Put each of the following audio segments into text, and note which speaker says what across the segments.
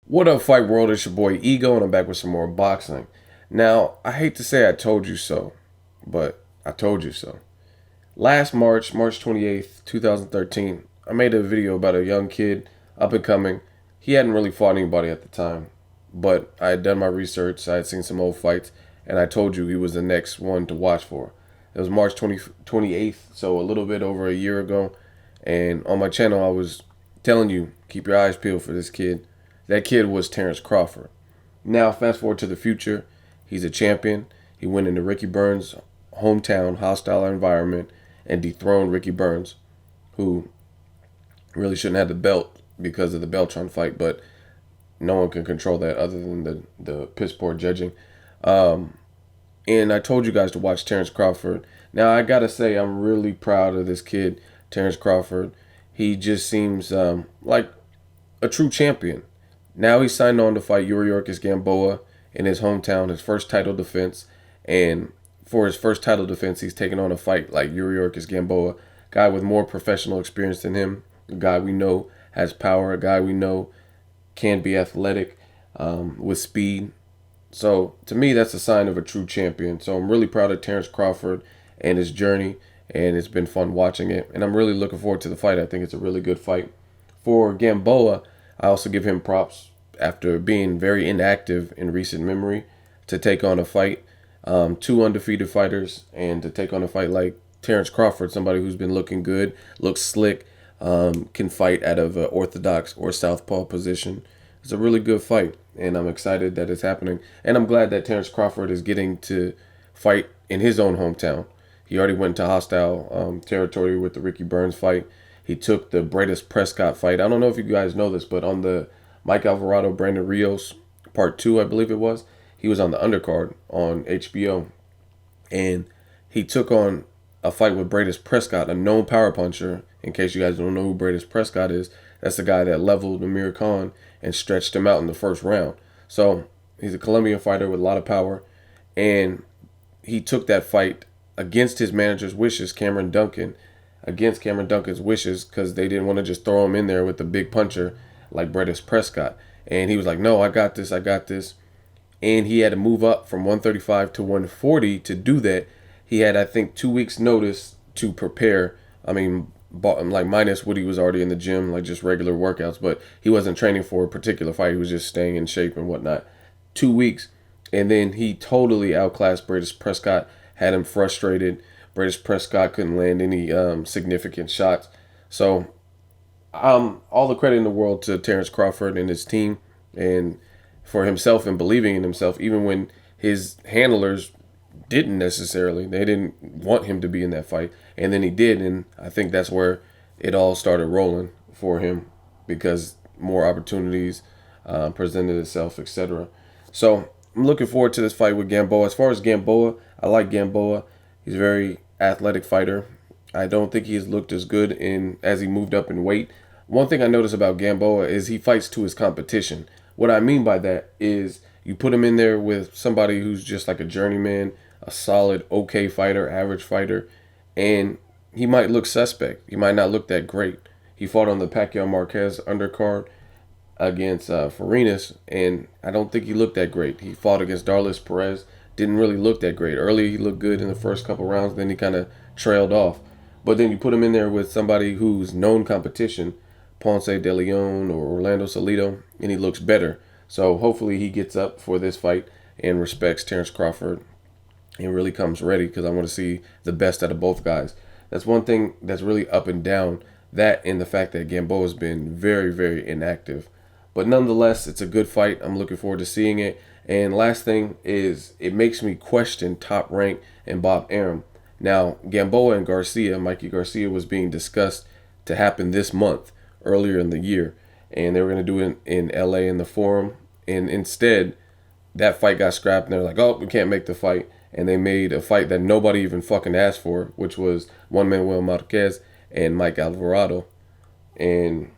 Speaker 1: What up, Fight World? It's your boy Ego, and I'm back with some more boxing. Now, I hate to say I told you so, but I told you so. Last March 28th, 2013, I made a video about a young kid, up and coming. He hadn't really fought anybody at the time, but I had done my research, I had seen some old fights, and I told you he was the next one to watch for. It was March 28th, so a little bit over a year ago, and on my channel I was telling you, keep your eyes peeled for this kid. That kid was Terence Crawford. Now, fast forward to the future. He's a champion. He went into Ricky Burns' hometown, hostile environment, and dethroned Ricky Burns, who really shouldn't have the belt because of the Beltron fight, but no one can control that other than the piss poor judging. And I told you guys to watch Terence Crawford. Now, I got to say, I'm really proud of this kid, Terence Crawford. He just seems like a true champion. Now he's signed on to fight Yuriorkis Gamboa in his hometown, his first title defense. And for his first title defense, he's taking on a fight like Yuriorkis Gamboa, guy with more professional experience than him, a guy we know has power, a guy we know can be athletic with speed. So to me, that's a sign of a true champion. So I'm really proud of Terence Crawford and his journey, and it's been fun watching it. And I'm really looking forward to the fight. I think it's a really good fight. For Gamboa, I also give him props after being very inactive in recent memory to take on a fight. Two undefeated fighters, and to take on a fight like Terence Crawford, somebody who's been looking good, looks slick, can fight out of an orthodox or southpaw position. It's a really good fight, and I'm excited that it's happening. And I'm glad that Terence Crawford is getting to fight in his own hometown. He already went to hostile territory with the Ricky Burns fight. He took the Bradis Prescott fight. I don't know if you guys know this, but on the Mike Alvarado, Brandon Rios part 2, I believe it was, he was on the undercard on HBO. And he took on a fight with Bradis Prescott, a known power puncher. In case you guys don't know who Bradis Prescott is, that's the guy that leveled Amir Khan and stretched him out in the first round. So he's a Colombian fighter with a lot of power. And he took that fight against his manager's wishes, Cameron Duncan, against Cameron Duncan's wishes, because they didn't want to just throw him in there with the big puncher like Bradis Prescott. And he was like, no, I got this, I got this. And he had to move up from 135 to 140 to do that. He had, I think, 2 weeks notice to prepare. I mean, like minus what he was already in the gym, like just regular workouts, but he wasn't training for a particular fight. He was just staying in shape and whatnot. 2 weeks. And then he totally outclassed Bradis Prescott, had him frustrated. Bradis Prescott couldn't land any significant shots. So all the credit in the world to Terence Crawford and his team, and for himself and believing in himself, even when his handlers didn't necessarily. They didn't want him to be in that fight. And then he did, and I think that's where it all started rolling for him, because more opportunities presented itself, etc. So I'm looking forward to this fight with Gamboa. As far as Gamboa, I like Gamboa. He's a very athletic fighter. I don't think he's looked as good as he moved up in weight. One thing I notice about Gamboa is he fights to his competition. What I mean by that is you put him in there with somebody who's just like a journeyman, a solid, okay fighter, average fighter, and he might look suspect. He might not look that great. He fought on the Pacquiao Marquez undercard against Farinas, and I don't think he looked that great. He fought against Darlis Perez, didn't really look that great. Early he looked good in the first couple rounds, then he kind of trailed off. But then you put him in there with somebody who's known competition, Ponce de Leon or Orlando Salido, and he looks better. So hopefully he gets up for this fight and respects Terence Crawford and really comes ready, because I want to see the best out of both guys. That's one thing that's really up and down, that and the fact that Gamboa has been very, very inactive. But nonetheless, it's a good fight. I'm looking forward to seeing it. And last thing is, it makes me question Top Rank and Bob Arum. Now, Gamboa and Garcia, Mikey Garcia, was being discussed to happen this month, earlier in the year. And they were going to do it in LA in the Forum. And instead, that fight got scrapped. And they're like, oh, we can't make the fight. And they made a fight that nobody even fucking asked for, which was Juan Manuel Marquez and Mike Alvarado. And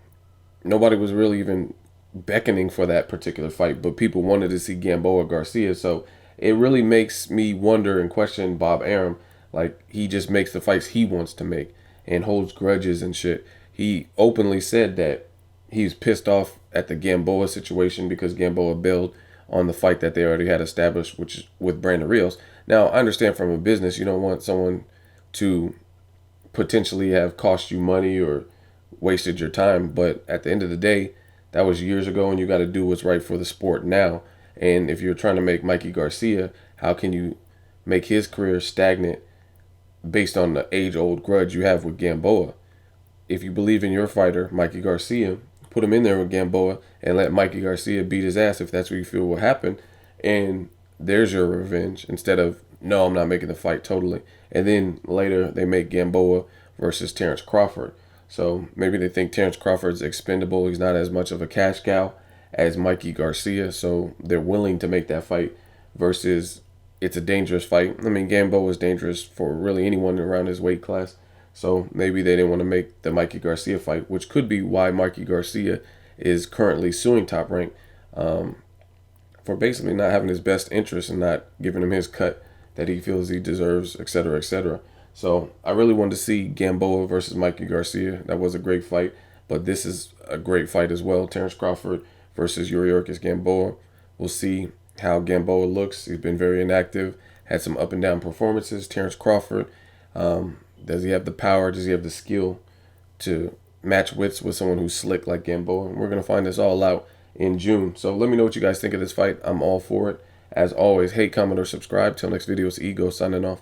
Speaker 1: nobody was really even beckoning for that particular fight, but people wanted to see Gamboa Garcia. So it really makes me wonder and question Bob Arum. Like, he just makes the fights he wants to make and holds grudges and shit. He openly said that he's pissed off at the Gamboa situation because Gamboa bailed on the fight that they already had established, which is with Brandon Rios. Now, I understand from a business, you don't want someone to potentially have cost you money or wasted your time, but at the end of the day, that was years ago, and you got to do what's right for the sport now. And if you're trying to make Mikey Garcia, how can you make his career stagnant based on the age-old grudge you have with Gamboa? If you believe in your fighter, Mikey Garcia, put him in there with Gamboa and let Mikey Garcia beat his ass if that's what you feel will happen. And there's your revenge instead of, no, I'm not making the fight totally. And then later they make Gamboa versus Terence Crawford. So maybe they think Terence Crawford's expendable. He's not as much of a cash cow as Mikey Garcia. So they're willing to make that fight versus it's a dangerous fight. I mean, Gamboa is dangerous for really anyone around his weight class. So maybe they didn't want to make the Mikey Garcia fight, which could be why Mikey Garcia is currently suing Top Rank for basically not having his best interest and not giving him his cut that he feels he deserves, etc., etc. So I really wanted to see Gamboa versus Mikey Garcia. That was a great fight, but this is a great fight as well. Terence Crawford versus Yuriorkis Gamboa. We'll see how Gamboa looks. He's been very inactive, had some up and down performances. Terence Crawford, does he have the power? Does he have the skill to match wits with someone who's slick like Gamboa? And we're going to find this all out in June. So let me know what you guys think of this fight. I'm all for it. As always, hate, comment, or subscribe. Till next video, it's Ego signing off.